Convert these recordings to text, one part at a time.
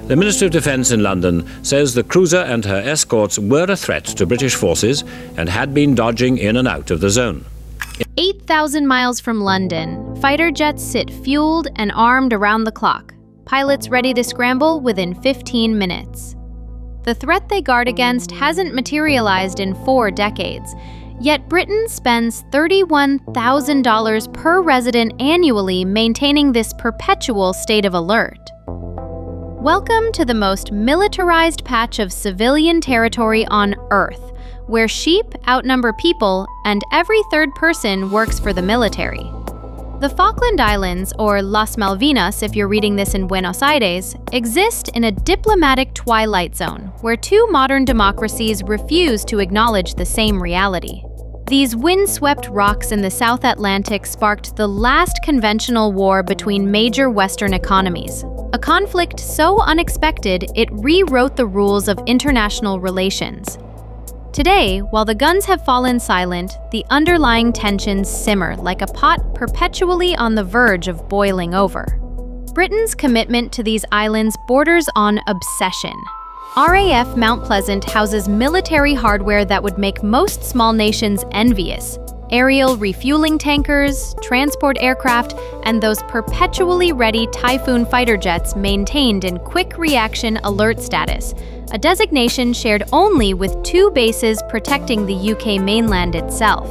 The Ministry of Defence in London says the cruiser and her escorts were a threat to British forces and had been dodging in and out of the zone. 8,000 miles from London, fighter jets sit fueled and armed around the clock. Pilots ready to scramble within 15 minutes. The threat they guard against hasn't materialized in 4 decades, yet Britain spends $31,000 per resident annually maintaining this perpetual state of alert. Welcome to the most militarized patch of civilian territory on Earth, where sheep outnumber people and every third person works for the military. The Falkland Islands, or Las Malvinas if you're reading this in Buenos Aires, exist in a diplomatic twilight zone where 2 modern democracies refuse to acknowledge the same reality. These windswept rocks in the South Atlantic sparked the last conventional war between major Western economies, a conflict so unexpected it rewrote the rules of international relations. Today, while the guns have fallen silent, the underlying tensions simmer like a pot perpetually on the verge of boiling over. Britain's commitment to these islands borders on obsession. RAF Mount Pleasant houses military hardware that would make most small nations envious: aerial refueling tankers, transport aircraft, and those perpetually ready Typhoon fighter jets maintained in quick reaction alert status, a designation shared only with 2 bases protecting the UK mainland itself.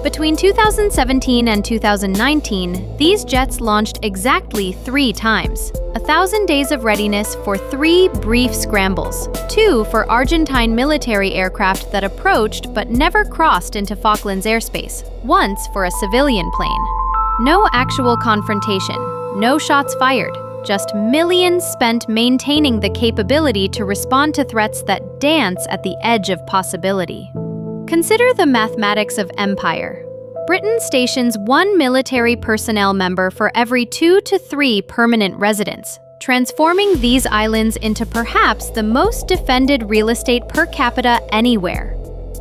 Between 2017 and 2019, these jets launched exactly 3 times, 1,000 days of readiness for 3 brief scrambles, 2 for Argentine military aircraft that approached but never crossed into Falklands airspace, once for a civilian plane. No actual confrontation, no shots fired, just millions spent maintaining the capability to respond to threats that dance at the edge of possibility. Consider the mathematics of empire. Britain stations 1 military personnel member for every 2 to 3 permanent residents, transforming these islands into perhaps the most defended real estate per capita anywhere.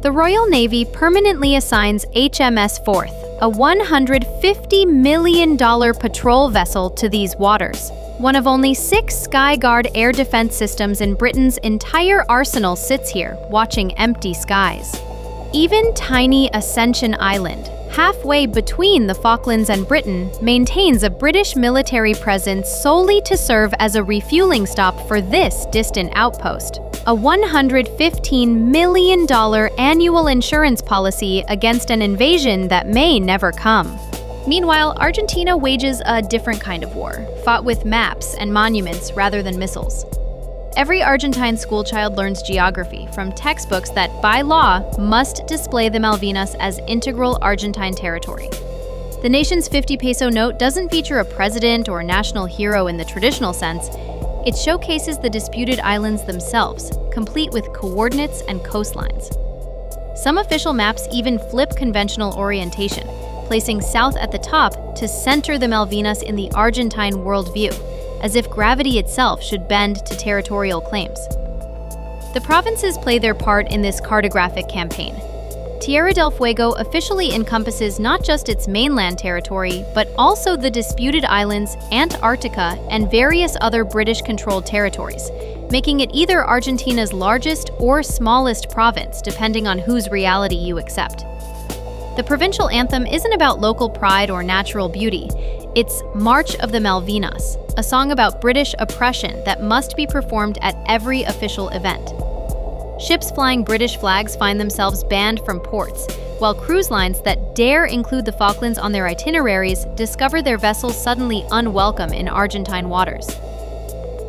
The Royal Navy permanently assigns HMS Forth, a $150 million patrol vessel, to these waters. One of only 6 Skyguard air defense systems in Britain's entire arsenal sits here, watching empty skies. Even tiny Ascension Island, halfway between the Falklands and Britain, maintains a British military presence solely to serve as a refueling stop for this distant outpost. A $115 million annual insurance policy against an invasion that may never come. Meanwhile, Argentina wages a different kind of war, fought with maps and monuments rather than missiles. Every Argentine schoolchild learns geography from textbooks that, by law, must display the Malvinas as integral Argentine territory. The nation's 50-peso note doesn't feature a president or national hero in the traditional sense. It showcases the disputed islands themselves, complete with coordinates and coastlines. Some official maps even flip conventional orientation, placing south at the top to center the Malvinas in the Argentine worldview, as if gravity itself should bend to territorial claims. The provinces play their part in this cartographic campaign. Tierra del Fuego officially encompasses not just its mainland territory, but also the disputed islands, Antarctica, and various other British-controlled territories, making it either Argentina's largest or smallest province, depending on whose reality you accept. The provincial anthem isn't about local pride or natural beauty. It's March of the Malvinas, a song about British oppression that must be performed at every official event. Ships flying British flags find themselves banned from ports, while cruise lines that dare include the Falklands on their itineraries discover their vessels suddenly unwelcome in Argentine waters.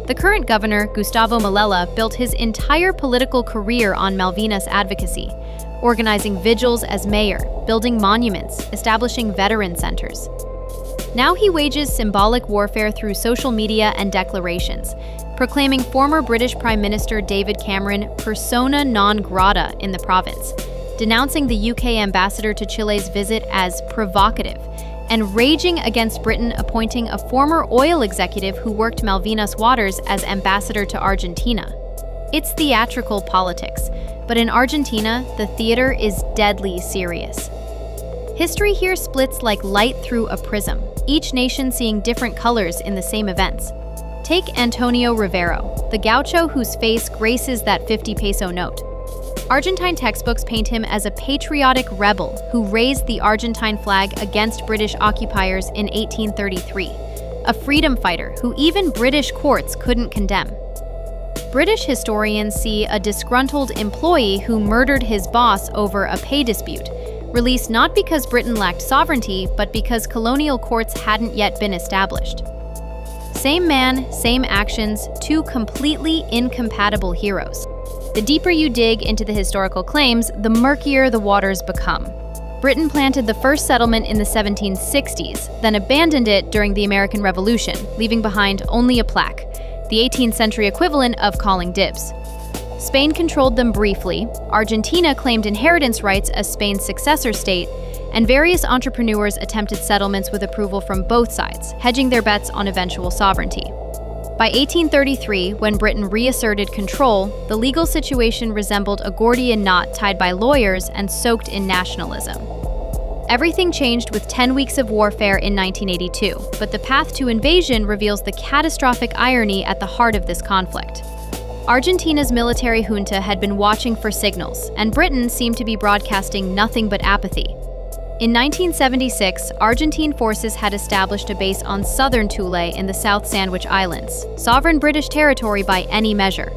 The current governor, Gustavo Malella, built his entire political career on Malvinas advocacy, organizing vigils as mayor, building monuments, establishing veteran centers. Now he wages symbolic warfare through social media and declarations, proclaiming former British Prime Minister David Cameron persona non grata in the province, denouncing the UK ambassador to Chile's visit as provocative, and raging against Britain appointing a former oil executive who worked Malvinas waters as ambassador to Argentina. It's theatrical politics, but in Argentina, the theater is deadly serious. History here splits like light through a prism, each nation seeing different colors in the same events. Take Antonio Rivero, the gaucho whose face graces that 50-peso note. Argentine textbooks paint him as a patriotic rebel who raised the Argentine flag against British occupiers in 1833, a freedom fighter who even British courts couldn't condemn. British historians see a disgruntled employee who murdered his boss over a pay dispute, released not because Britain lacked sovereignty, but because colonial courts hadn't yet been established. Same man, same actions, two completely incompatible heroes. The deeper you dig into the historical claims, the murkier the waters become. Britain planted the first settlement in the 1760s, then abandoned it during the American Revolution, leaving behind only a plaque, the 18th century equivalent of calling dibs. Spain controlled them briefly, Argentina claimed inheritance rights as Spain's successor state, and various entrepreneurs attempted settlements with approval from both sides, hedging their bets on eventual sovereignty. By 1833, when Britain reasserted control, the legal situation resembled a Gordian knot tied by lawyers and soaked in nationalism. Everything changed with 10 weeks of warfare in 1982, but the path to invasion reveals the catastrophic irony at the heart of this conflict. Argentina's military junta had been watching for signals, and Britain seemed to be broadcasting nothing but apathy. In 1976, Argentine forces had established a base on southern Thule in the South Sandwich Islands, sovereign British territory by any measure.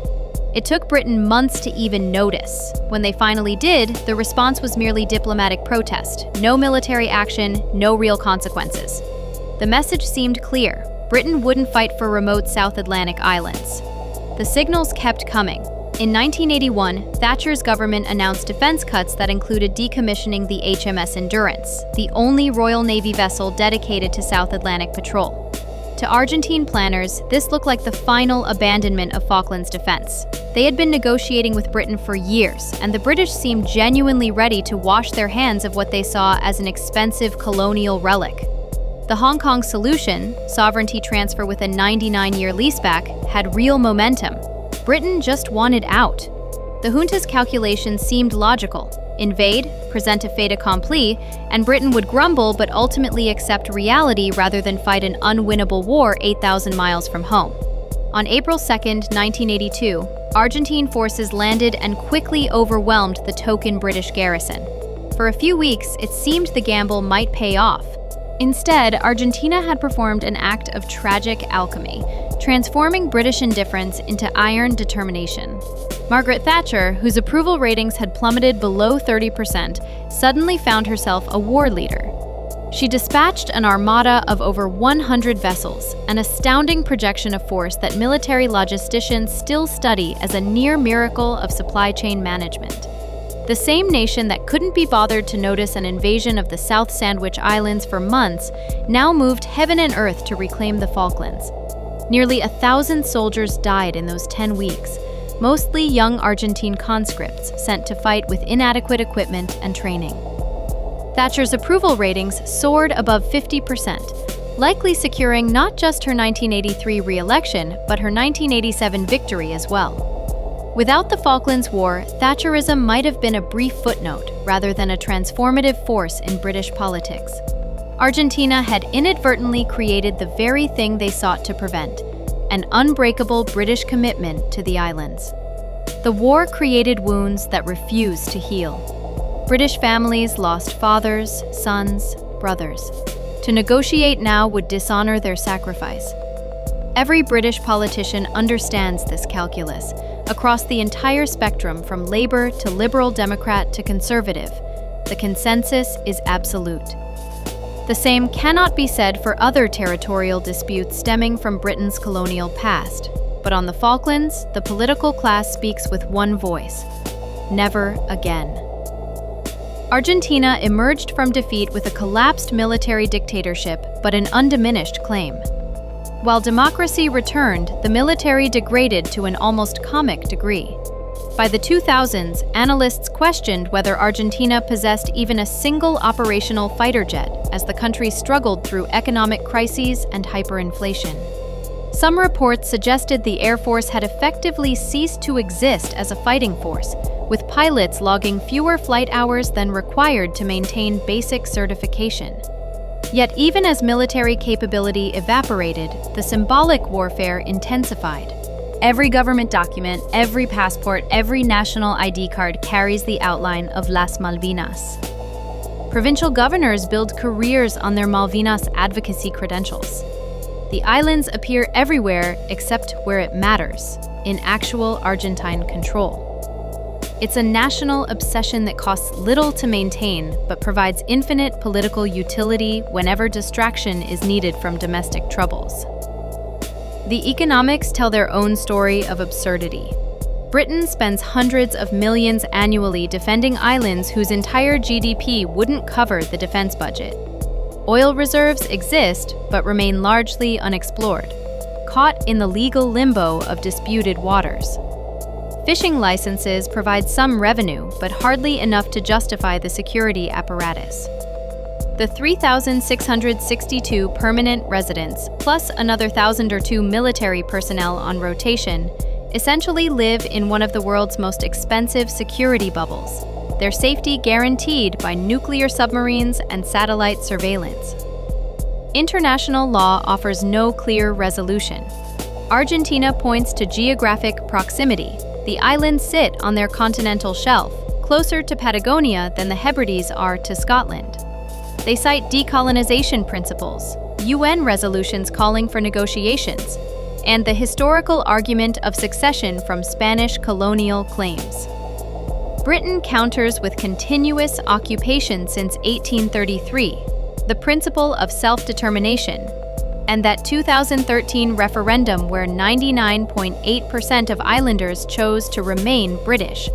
It took Britain months to even notice. When they finally did, the response was merely diplomatic protest, no military action, no real consequences. The message seemed clear: Britain wouldn't fight for remote South Atlantic islands. The signals kept coming. In 1981, Thatcher's government announced defense cuts that included decommissioning the HMS Endurance, the only Royal Navy vessel dedicated to South Atlantic patrol. To Argentine planners, this looked like the final abandonment of Falklands defense. They had been negotiating with Britain for years, and the British seemed genuinely ready to wash their hands of what they saw as an expensive colonial relic. The Hong Kong solution, sovereignty transfer with a 99-year leaseback, had real momentum. Britain just wanted out. The junta's calculations seemed logical: invade, present a fait accompli, and Britain would grumble but ultimately accept reality rather than fight an unwinnable war 8,000 miles from home. On April 2, 1982, Argentine forces landed and quickly overwhelmed the token British garrison. For a few weeks, it seemed the gamble might pay off. Instead, Argentina had performed an act of tragic alchemy, transforming British indifference into iron determination. Margaret Thatcher, whose approval ratings had plummeted below 30%, suddenly found herself a war leader. She dispatched an armada of over 100 vessels, an astounding projection of force that military logisticians still study as a near miracle of supply chain management. The same nation that couldn't be bothered to notice an invasion of the South Sandwich Islands for months now moved heaven and earth to reclaim the Falklands. Nearly 1,000 soldiers died in those 10 weeks, mostly young Argentine conscripts sent to fight with inadequate equipment and training. Thatcher's approval ratings soared above 50%, likely securing not just her 1983 re-election, but her 1987 victory as well. Without the Falklands War, Thatcherism might have been a brief footnote rather than a transformative force in British politics. Argentina had inadvertently created the very thing they sought to prevent: an unbreakable British commitment to the islands. The war created wounds that refused to heal. British families lost fathers, sons, brothers. To negotiate now would dishonor their sacrifice. Every British politician understands this calculus, across the entire spectrum from Labour to Liberal Democrat to Conservative. The consensus is absolute. The same cannot be said for other territorial disputes stemming from Britain's colonial past. But on the Falklands, the political class speaks with one voice: never again. Argentina emerged from defeat with a collapsed military dictatorship, but an undiminished claim. While democracy returned, the military degraded to an almost comic degree. By the 2000s, analysts questioned whether Argentina possessed even a single operational fighter jet, as the country struggled through economic crises and hyperinflation. Some reports suggested the Air Force had effectively ceased to exist as a fighting force, with pilots logging fewer flight hours than required to maintain basic certification. Yet even as military capability evaporated, the symbolic warfare intensified. Every government document, every passport, every national ID card carries the outline of Las Malvinas. Provincial governors build careers on their Malvinas advocacy credentials. The islands appear everywhere except where it matters, in actual Argentine control. It's a national obsession that costs little to maintain, but provides infinite political utility whenever distraction is needed from domestic troubles. The economics tell their own story of absurdity. Britain spends hundreds of millions annually defending islands whose entire GDP wouldn't cover the defense budget. Oil reserves exist, but remain largely unexplored, caught in the legal limbo of disputed waters. Fishing licenses provide some revenue, but hardly enough to justify the security apparatus. The 3,662 permanent residents, plus another 1,000 or two military personnel on rotation, essentially live in one of the world's most expensive security bubbles, their safety guaranteed by nuclear submarines and satellite surveillance. International law offers no clear resolution. Argentina points to geographic proximity. The islands sit on their continental shelf, closer to Patagonia than the Hebrides are to Scotland. They cite decolonization principles, UN resolutions calling for negotiations, and the historical argument of succession from Spanish colonial claims. Britain counters with continuous occupation since 1833, the principle of self-determination, and that 2013 referendum where 99.8% of islanders chose to remain British,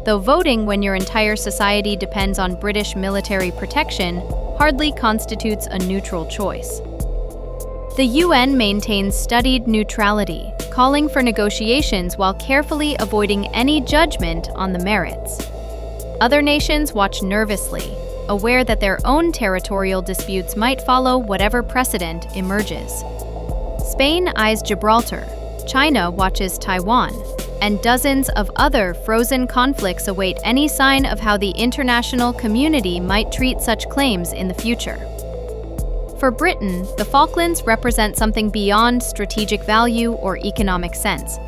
though voting when your entire society depends on British military protection hardly constitutes a neutral choice. The UN maintains studied neutrality, calling for negotiations while carefully avoiding any judgment on the merits. Other nations watch nervously, aware that their own territorial disputes might follow whatever precedent emerges. Spain eyes Gibraltar, China watches Taiwan, and dozens of other frozen conflicts await any sign of how the international community might treat such claims in the future. For Britain, the Falklands represent something beyond strategic value or economic sense.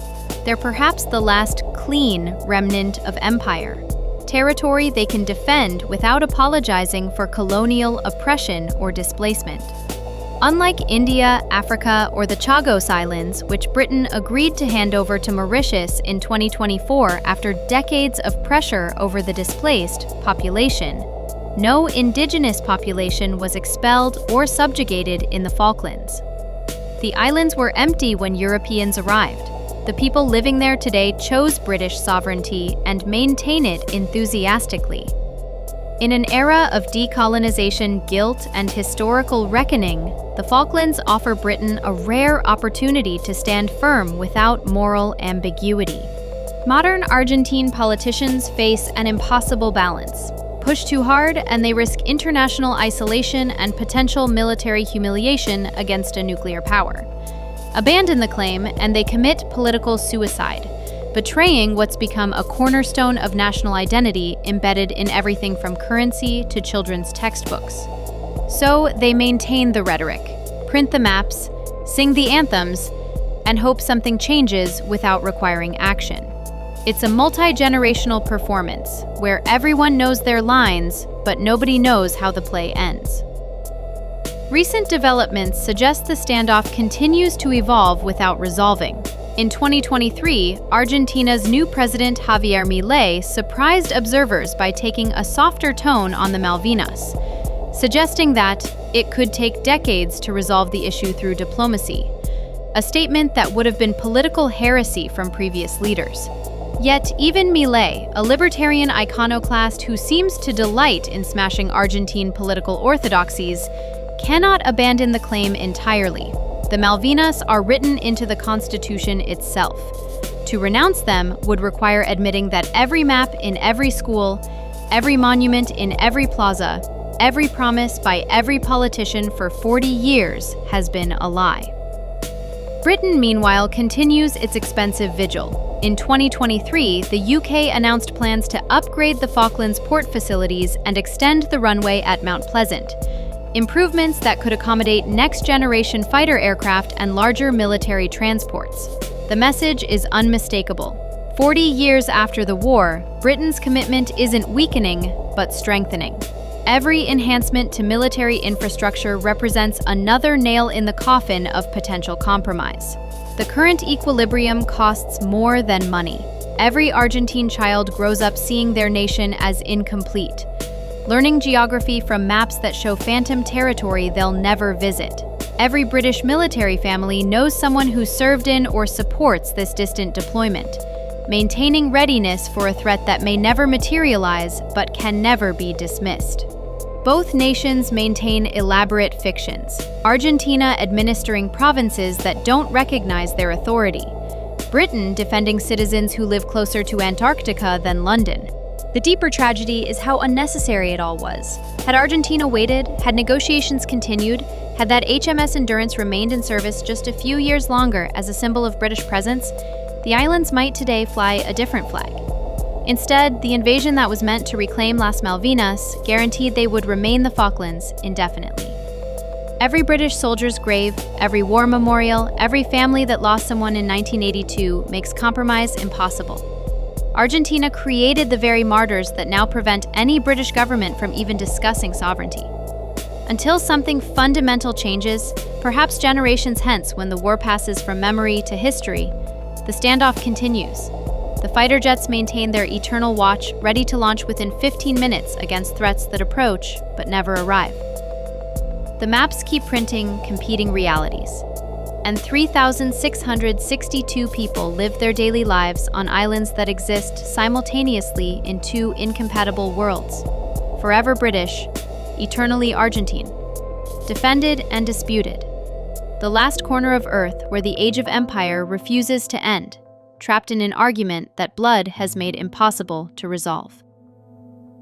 They're perhaps the last clean remnant of empire, territory they can defend without apologizing for colonial oppression or displacement. Unlike India, Africa, or the Chagos Islands, which Britain agreed to hand over to Mauritius in 2024 after decades of pressure over the displaced population, no indigenous population was expelled or subjugated in the Falklands. The islands were empty when Europeans arrived. The people living there today chose British sovereignty and maintain it enthusiastically. In an era of decolonization guilt and historical reckoning, the Falklands offer Britain a rare opportunity to stand firm without moral ambiguity. Modern Argentine politicians face an impossible balance. Push too hard, and they risk international isolation and potential military humiliation against a nuclear power. Abandon the claim, and they commit political suicide, betraying what's become a cornerstone of national identity embedded in everything from currency to children's textbooks. So they maintain the rhetoric, print the maps, sing the anthems, and hope something changes without requiring action. It's a multi-generational performance where everyone knows their lines, but nobody knows how the play ends. Recent developments suggest the standoff continues to evolve without resolving. In 2023, Argentina's new president Javier Milei surprised observers by taking a softer tone on the Malvinas, suggesting that it could take decades to resolve the issue through diplomacy, a statement that would have been political heresy from previous leaders. Yet even Milei, a libertarian iconoclast who seems to delight in smashing Argentine political orthodoxies, cannot abandon the claim entirely. The Malvinas are written into the Constitution itself. To renounce them would require admitting that every map in every school, every monument in every plaza, every promise by every politician for 40 years has been a lie. Britain, meanwhile, continues its expensive vigil. In 2023, the UK announced plans to upgrade the Falklands port facilities and extend the runway at Mount Pleasant, improvements that could accommodate next-generation fighter aircraft and larger military transports. The message is unmistakable. 40 years after the war, Britain's commitment isn't weakening, but strengthening. Every enhancement to military infrastructure represents another nail in the coffin of potential compromise. The current equilibrium costs more than money. Every Argentine child grows up seeing their nation as incomplete, learning geography from maps that show phantom territory they'll never visit. Every British military family knows someone who served in or supports this distant deployment, maintaining readiness for a threat that may never materialize but can never be dismissed. Both nations maintain elaborate fictions, Argentina administering provinces that don't recognize their authority, Britain defending citizens who live closer to Antarctica than London. The deeper tragedy is how unnecessary it all was. Had Argentina waited, had negotiations continued, had that HMS Endurance remained in service just a few years longer as a symbol of British presence, the islands might today fly a different flag. Instead, the invasion that was meant to reclaim Las Malvinas guaranteed they would remain the Falklands indefinitely. Every British soldier's grave, every war memorial, every family that lost someone in 1982 makes compromise impossible. Argentina created the very martyrs that now prevent any British government from even discussing sovereignty. Until something fundamental changes, perhaps generations hence when the war passes from memory to history, the standoff continues. The fighter jets maintain their eternal watch, ready to launch within 15 minutes against threats that approach but never arrive. The maps keep printing competing realities, and 3,662 people live their daily lives on islands that exist simultaneously in two incompatible worlds, forever British, eternally Argentine, defended and disputed. The last corner of Earth where the age of empire refuses to end, trapped in an argument that blood has made impossible to resolve.